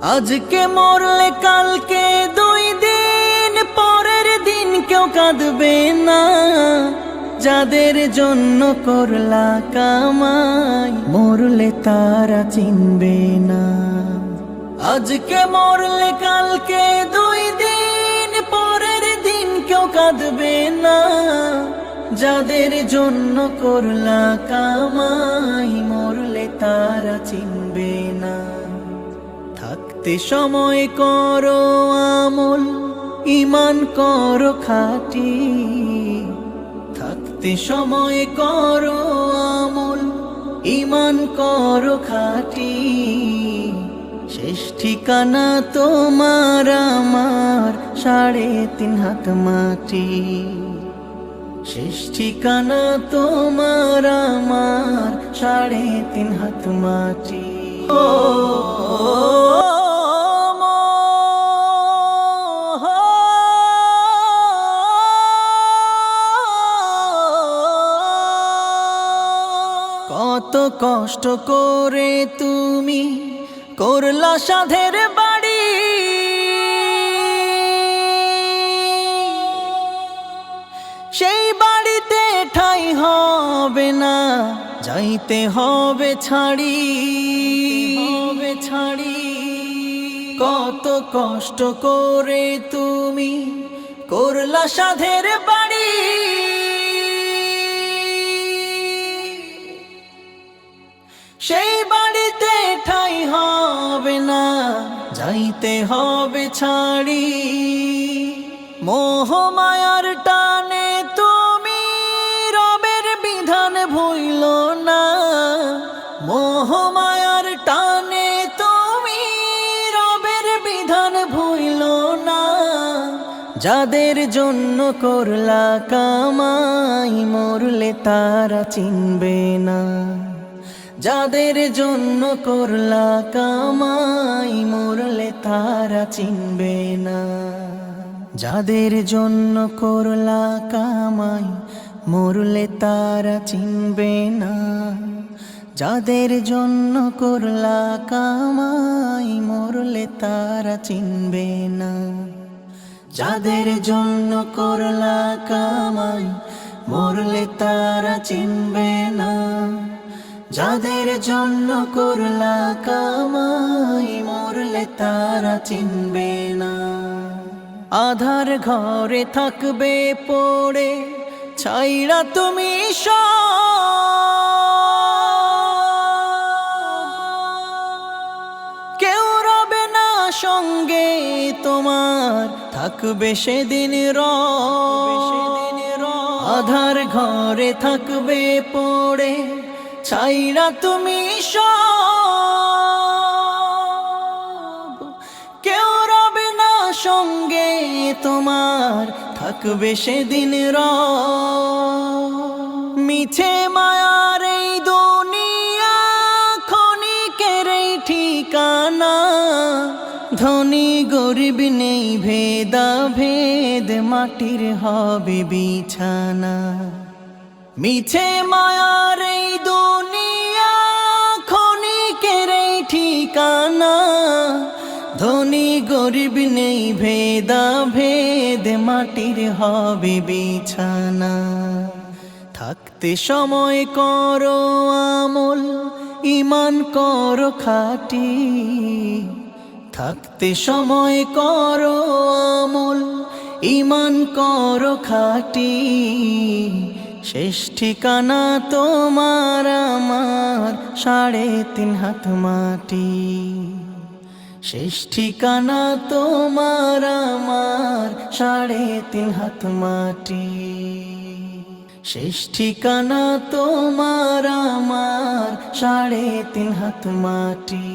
আজকে মরলে কালকে 2 দিন পরের দিন কেউ কাঁদবে না। যাদের জন্য করলা কামাই মরলে তারা চিনবে না। আজকে মরলে কালকে 2 দিন পরের দিন কেউ কাঁদবে না। যাদের জন্য করলা কামাই মরলে তারা চিনবে না। থাকতে সময় করো আমল, ঈমান করো খাঁটি। থাকতে সময় করো আমল, ঈমান করো খাঁটি। শেষ ঠিকানা তোমার আমার 3.5 হাত মাটি। শেষ ঠিকানা তোমার আমার 3.5 হাত মাটি। কত কষ্ট করে তুমি করলা সাধের বাড়ি। সেই বাড়িতে ঠাঁই হবে না, যাইতে হবে ছাড়ি। কত কষ্ট করে তুমি করলা সাধের বাড়ি। সেই বাড়িতে ঠাঁই হবে না, যাইতে হবে ছাড়ি। মোহ মায়ার টানে তুমি রবের বিধান ভুইল না। মোহ মায়ার টানে তুমি রবের বিধান ভুইল না। যাদের জন্য করলা কামাই মরলে তারা চিনবে না। যাদের জন্য করলা কামাই মরলে তারা চিনবে না। যাদের জন্য করলা কামাই মরলে তারা চিনবে না। যাদের জন্য করলা কামাই মরলে তারা চিনবে না। যাদের জন্য করলা কামাই মরলে তারা চিনবে না। যাদের জন্য করলা কামাই মরলে তারা চিনবে না। আধার ঘরে থাকবে পড়ে ছাইরা তুমি কেউ রবে না সঙ্গে তোমার, থাকবে সেদিন আধার ঘরে থাকবে পড়ে ছাইরা তুমি কেউ রবে না সঙ্গে তোমার, থাকবে সেদিন মিছে মায়ার এই দুনিয়া ক্ষণিকের এই ঠিকানা। ধনী গরিব নেই ভেদা ভেদ, মাটির হবে বিছানা। মিছে মায়ার এই দুনিয়া ক্ষণিকের এই ঠিকানা। ধনী গরিব নেই ভেদা ভেদ, মাটির হবে বিছানা। থাকতে সময় করো আমল, ঈমান করো খাঁটি। থাকতে সময় করো আমল, ঈমান করো খাঁটি। শেষ ঠিকানা তোমার আমার 3.5 হাত মাটি। শেষ ঠিকানা তোমার আমার 3.5 হাত মাটি। শেষ ঠিকানা তোমার আমার 3.5 হাত মাটি।